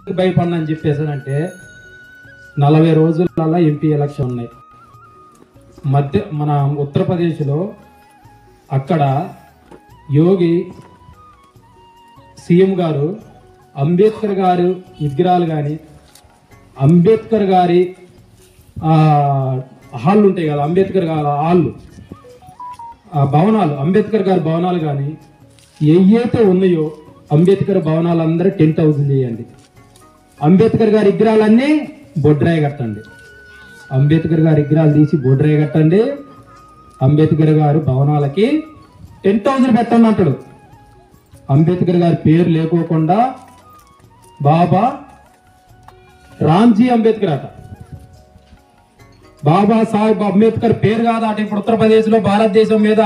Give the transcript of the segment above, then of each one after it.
భయపడనని చెప్పేసానంటే 40 రోజులలో MP election ఉన్నాయి. మన ఉత్తరప్రదేశ్లో అక్కడ యోగి సీఎం గారు అంబేద్కర్ గారు విగ్రహాలు కానీ అంబేద్కర్ గారి హాళ్ళు ఉంటాయి కదా, అంబేద్కర్ గారి హాళ్ళు భవనాలు, అంబేద్కర్ గారి భవనాలు కానీ ఏవైతే ఉన్నాయో అంబేద్కర్ భవనాలు అందరూ 10,000 చేయండి. అంబేద్కర్ గారి విగ్రహాలన్నీ బొడ్రాయి కట్టండి. అంబేద్కర్ గారి విగ్రహాలు తీసి బొడ్రాయి కట్టండి. అంబేద్కర్ గారు భవనాలకి 10,000 పెట్టండి అంటాడు. అంబేద్కర్ గారి పేరు లేకోకుండా బాబా రామ్జీ అంబేద్కర్ అట, బాబా సాహెబ్ అంబేద్కర్ పేరు కాదా అట. ఇప్పుడు ఉత్తరప్రదేశ్ లో భారతదేశం మీద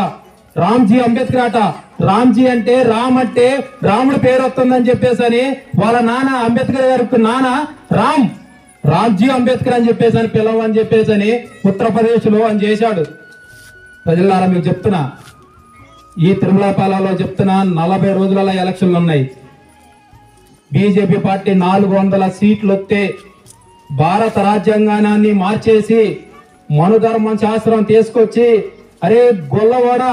రామ్జీ అంబేద్కర్ అట. రామ్జీ అంటే రామ్ అంటే రాముడి పేరు వస్తుందని చెప్పేసి అని వాళ్ళ నాన్న అంబేద్కర్ గారికి నాన్న రామ్జీ అంబేద్కర్ అని చెప్పేసి అని పిలవని చెప్పేసి అని ఉత్తరప్రదేశ్ లో అని చేశాడు. ప్రజలారా మీకు చెప్తున్నా, ఈ తిరుమలపాలలో చెప్తున్నా 40 రోజుల ఎలక్షన్లు ఉన్నాయి. బీజేపీ పార్టీ 400 సీట్లు వస్తే భారత రాజ్యాంగాన్ని మార్చేసి మనుధర్మ శాస్త్రం తీసుకొచ్చి, అరే గొల్లవాడ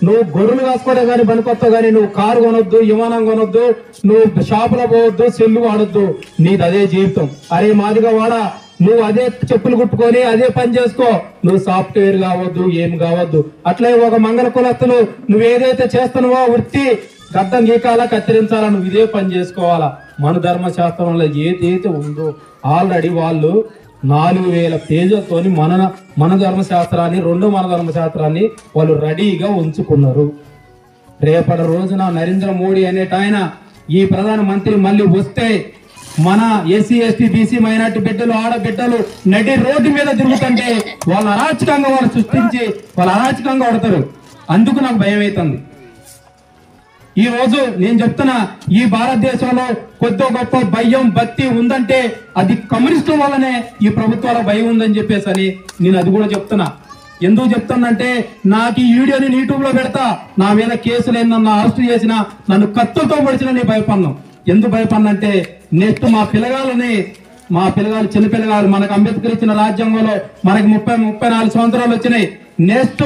నువ్వు గొర్రెలు కాసుకోవడం కానీ పనికొస్తావు కానీ నువ్వు కారు కొనొద్దు, విమానం కొనొద్దు, నువ్వు షాపులో పోవద్దు, సెల్లు వాడొద్దు, నీది అదే జీవితం. అరే మాదిగా వాడ నువ్వు అదే చెప్పులు కుట్టుకొని అదే పని చేసుకో, నువ్వు సాఫ్ట్వేర్ కావద్దు, ఏం కావద్దు. అట్లే ఒక మంగళ కులస్తులు నువ్వు ఏదైతే చేస్తున్నావో వృత్తి గడ్డం గీకాలా కత్తిరించాలా, నువ్వు ఇదే పని చేసుకోవాలా. మన ధర్మశాస్త్రంలో ఏదైతే ఉందో ఆల్రెడీ వాళ్ళు 4000 పేజీలతో మన ధర్మశాస్త్రాన్ని, 2 మన ధర్మశాస్త్రాన్ని వాళ్ళు రెడీగా ఉంచుకున్నారు. రేపటి రోజున నరేంద్ర మోడీ అనేట ఆయన ఈ ప్రధానమంత్రి మళ్ళీ వస్తే మన ఎస్సీ ఎస్టీ బీసీ మైనార్టీ బిడ్డలు ఆడబిడ్డలు నడి రోడ్డు మీద తిరుగుతుంటే వాళ్ళ అరాచకంగా వాళ్ళు సృష్టించి వాళ్ళు అరాచకంగా కొడతారు. అందుకు నాకు భయం అవుతుంది. ఈ రోజు నేను చెప్తున్నా, ఈ భారతదేశంలో కొద్ది గొప్ప భయం భక్తి ఉందంటే అది కమ్యూనిస్టుల వల్లనే ఈ ప్రభుత్వాల భయం ఉందని చెప్పేసి అని నేను అది కూడా చెప్తున్నా. ఎందుకు చెప్తానంటే నాకు ఈ వీడియోని యూట్యూబ్ లో పెడతా, నా మీద కేసులు నన్ను అరెస్ట్ చేసినా నన్ను కత్తులతో పొడిచినా నేను భయపడ్ను. ఎందుకు భయపడినంటే నెక్స్ట్ మా పిల్లగాలు చిన్న పిల్లగాలు మనకు అంబేద్కర్ ఇచ్చిన రాజ్యాంగంలో మనకి 34 సంవత్సరాలు వచ్చినాయి. నెక్స్ట్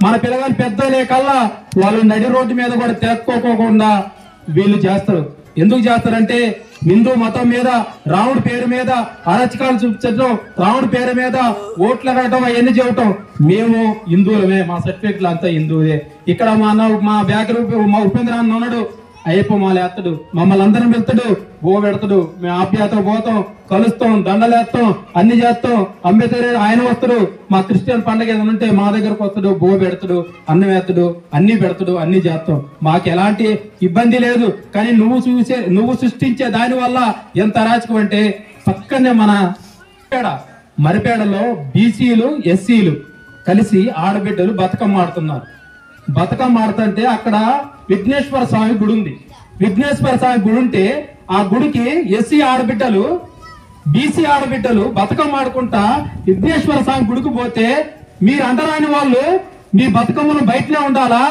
మన పిల్లగాలు పెద్దలే కల్లా వాళ్ళు నడి రోడ్డు మీద కూడా తెక్కోకుండా వీళ్ళు చేస్తారు. ఎందుకు చేస్తారంటే హిందూ మతం మీద రాముడి పేరు మీద అరచకాలు చూపించడం, రాముడి పేరు మీద ఓట్లు అడగటం, అవన్నీ చేయటం. మేము హిందువులమే, మా సర్టిఫికెట్లు అంతా హిందువులే. ఇక్కడ మా మా ఉపేంద్ర అన్న ఉన్నాడు, అయ్యప్ప మాల ఎత్తడు, మమ్మల్ని అందరం వెళ్తాడు, బో పెడతాడు, మేము ఆప్యాయత పోతాం, కలుస్తాం, దండలేస్తాం, అన్ని చేస్తాం. అంబేద్కర్ ఆయన వస్తాడు, మా క్రిస్టియన్ పండుగ ఏదైనా ఉంటే మా దగ్గరకు వస్తాడు, బో పెడతాడు, అన్నం వేస్తాడు, అన్ని పెడతాడు, అన్ని చేస్తాం. మాకు ఎలాంటి ఇబ్బంది లేదు. కానీ నువ్వు సృష్టించే దాని వల్ల ఎంత అరాచకం అంటే పక్కనే మన మరిపేడలో బీసీలు ఎస్సీలు కలిసి ఆడబిడ్డలు బతుకమ్మ ఆడుతున్నారు. బతుకమ్మ ఆడుతుంటే అక్కడ విఘ్నేశ్వర స్వామి గుడి ఉంది. విఘ్నేశ్వర స్వామి గుడి ఉంటే ఆ గుడికి ఎస్సీ ఆడబిడ్డలు బీసీ ఆడబిడ్డలు బతుకమ్మ ఆడుకుంటా విఘ్నేశ్వర స్వామి గుడికి పోతే మీరు అంటరాని వాళ్ళు మీ బతుకమ్మను బయటనే ఉండాలా,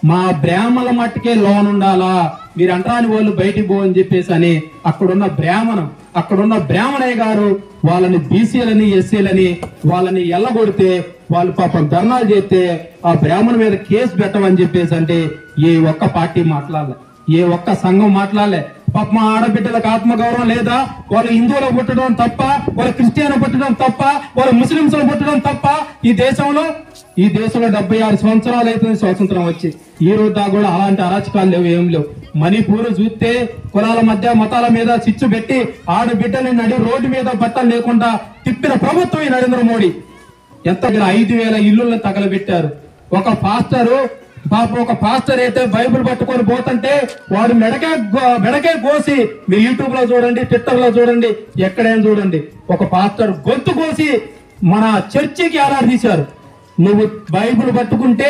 మా బ్రాహ్మణుల మట్టుకే లోన్ ఉండాలా, మీరు అంటరాని వాళ్ళు బయటికి పో అని చెప్పేసి అని అక్కడున్న బ్రాహ్మణయ్య గారు వాళ్ళని బీసీలని ఎస్సీలని వాళ్ళని ఎల్లగొడితే వాళ్ళు పాపం ధర్నాలు చేస్తే ఆ బ్రాహ్మణ మీద కేసు పెట్టమని చెప్పేసి అంటే ఏ ఒక్క పార్టీ మాట్లాడలే, ఏ ఒక్క సంఘం మాట్లాడలే. పాప మా ఆడబిడ్డలకు ఆత్మగౌరవం లేదా? వాళ్ళు హిందువులు పుట్టడం తప్ప, వాళ్ళు క్రిస్టియన్లు పుట్టడం తప్ప, వాళ్ళు ముస్లింలు పుట్టడం తప్ప? ఈ దేశంలో 76 సంవత్సరాలు అవుతుంది స్వాతంత్రం వచ్చి. ఈ రోజు దాకా కూడా అలాంటి అరాచకాలు లేవు, ఏం లేవు. మణిపూర్ చూస్తే కులాల మధ్య మతాల మీద చిచ్చు పెట్టి ఆడబిడ్డని నడి రోడ్డు మీద బట్టలు లేకుండా తిప్పిన ప్రభుత్వం ఈ నరేంద్ర మోడీ. ఎంత 5,000 ఇల్లులను తగలబెట్టారు. ఒక పాస్టర్ అయితే బైబిల్ పట్టుకొని పోతుంటే వాడు మెడకే కోసి, మీరు యూట్యూబ్ లో చూడండి, ట్విట్టర్ లో చూడండి, ఎక్కడైనా చూడండి, ఒక పాస్టర్ గొంతు కోసి మన చర్చికి తీశారు. నువ్వు బైబిల్ పట్టుకుంటే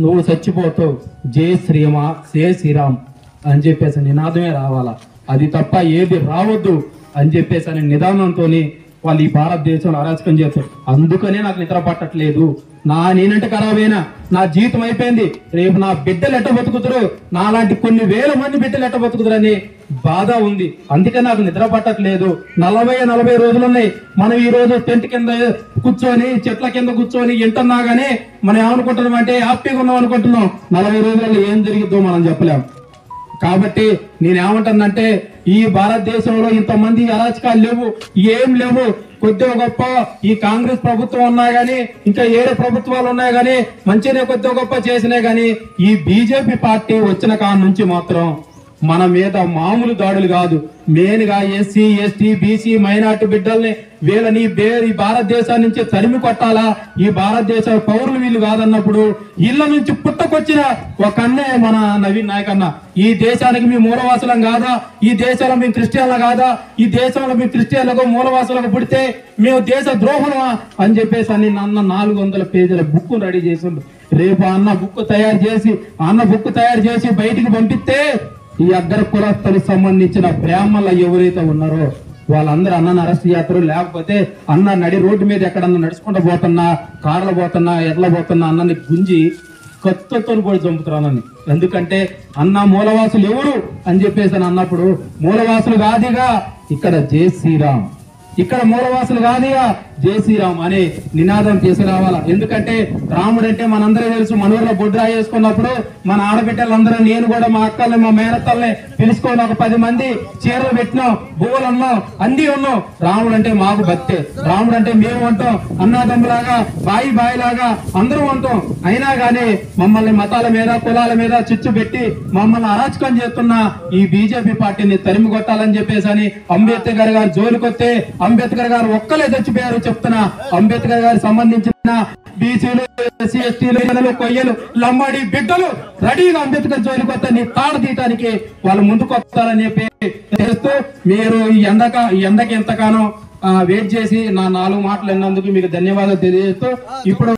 నువ్వు చచ్చిపోతావు, జై శ్రీరామ్ అని చెప్పేసి నినాదమే రావాలా, అది తప్ప ఏది రావద్దు అని చెప్పేసి అనే నిదానంతో వాళ్ళు ఈ భారతదేశంలో అరాచకం చేస్తారు. అందుకనే నాకు నిద్ర పట్టట్లేదు. నేనంటే ఖరాబైనా నా జీవితం అయిపోయింది. రేపు నా బిడ్డలు ఎట్ట బతుకుతారు, నాలాంటి కొన్ని వేల మంది బిడ్డలు ఎట్ట బతుకుతారని బాధ ఉంది. అందుకే నాకు నిద్ర పట్టట్లేదు. 40 రోజులు ఉన్నాయి. మనం ఈ రోజు టెంట్ కింద కూర్చొని చెట్ల కింద కూర్చొని వింటున్నా గానీ మనం ఏమనుకుంటున్నాం అంటే హ్యాపీగా ఉన్నాం అనుకుంటున్నాం. 40 రోజుల్లో ఏం జరిగిద్దో మనం చెప్పలేం. కాబట్టి నేనేమంటానంటే ఈ భారతదేశంలో ఇంతమంది అరాచకాలు లేవు, ఏం లేవు. కొద్దిగా గొప్ప ఈ కాంగ్రెస్ ప్రభుత్వం ఉన్నా గానీ ఇంకా ఏడు ప్రభుత్వాలు ఉన్నాయి గానీ మంచిగానే కొద్దిగా గొప్ప చేసినాయి గానీ ఈ బీజేపీ పార్టీ వచ్చిన కాడ నుంచి మాత్రం మన మీద మామూలు దాడులు కాదు. మెయిన్ గా ఎస్సీ ఎస్టీ బీసీ మైనార్టీ బిడ్డల్ని వీళ్ళని ఈ భారతదేశం నుంచి తరిమి కొట్టాలా, ఈ భారతదేశ పౌరులు వీళ్ళు కాదన్నప్పుడు ఇళ్ల నుంచి పుట్టకొచ్చిన ఒక అన్నయ్య మన నవీన్ నాయక్ అన్న, ఈ దేశానికి మీ మూలవాసులం కాదా, ఈ దేశంలో మేము క్రిస్టియన్లు కాదా, ఈ దేశంలో మీ క్రిస్టియన్లకు మూలవాసులకు పుడితే మేము దేశ ద్రోహులమా అని చెప్పేసి అని నన్న 400 పేజీల బుక్ రెడీ చేసిండు. రేపు అన్న బుక్ తయారు చేసి బయటికి పంపిస్తే ఈ అగ్ర కులస్తులకు సంబంధించిన బ్రాహ్మణులు ఎవరైతే ఉన్నారో వాళ్ళందరూ అన్నను అరెస్ట్ చేస్తారు. లేకపోతే అన్న నడి రోడ్డు మీద ఎక్కడన్నా నడుచుకుంటూ పోతున్నా, కార్లు పోతున్నా, ఎడ్ల పోతున్నా అన్నని గుంజి కత్తుతో కూడా చంపుతారు అన్నని. ఎందుకంటే అన్న మూలవాసులు ఎవరు అని చెప్పేసి అని అన్నప్పుడు మూలవాసులు కాదుగా ఇక్కడ జై శ్రీరామ్, ఇక్కడ మూలవాసులు కాదుగా జై శ్రీరామ్ అనే నినాదం తీసుకురావాలా. ఎందుకంటే రాముడు అంటే మనందరూ తెలుసు. మన ఊర్లో బొడ్రా చేసుకున్నప్పుడు మన ఆడబిడ్డలందరూ నేను కూడా మా అక్కల్ని మా మేనత్తల్ని పిలుచుకొని ఒక 10 మంది చీరలు పెట్టినాం, పువ్వులు ఉన్నాం, అన్ని ఉన్నాం. రాముడు అంటే మాకు భక్తే, రాముడు అంటే మేము అంటాం, అన్నాదమ్ములాగా బాయి లాగా అందరూ అంటాం. అయినా గానీ మమ్మల్ని మతాల మీద కులాల మీద చిచ్చు పెట్టి మమ్మల్ని అరాచకం చేస్తున్న ఈ బీజేపీ పార్టీని తరిమి కొట్టాలని చెప్పేసి అని అంబేద్కర్ గారు జోలికొస్తే అంబేద్కర్ గారు ఒక్కలే చచ్చిపోయారు చెప్తున్నా. అంబేద్కర్ గారికి సంబంధించిన బీసీలు ఎస్సీ ఎస్టీలు కొయ్యలు లంబాడి బిడ్డలు రెడీగా అంబేద్కర్ జోలికి వస్తే నీ తాడు తీయటానికి వాళ్ళు ముందుకు వస్తారని చెప్పి చేస్తూ మీరు ఈ ఎండకి ఎంతగానో వెయిట్ చేసి నా 4 మాటలు విన్నందుకు మీకు ధన్యవాదాలు తెలియజేస్తూ ఇప్పుడు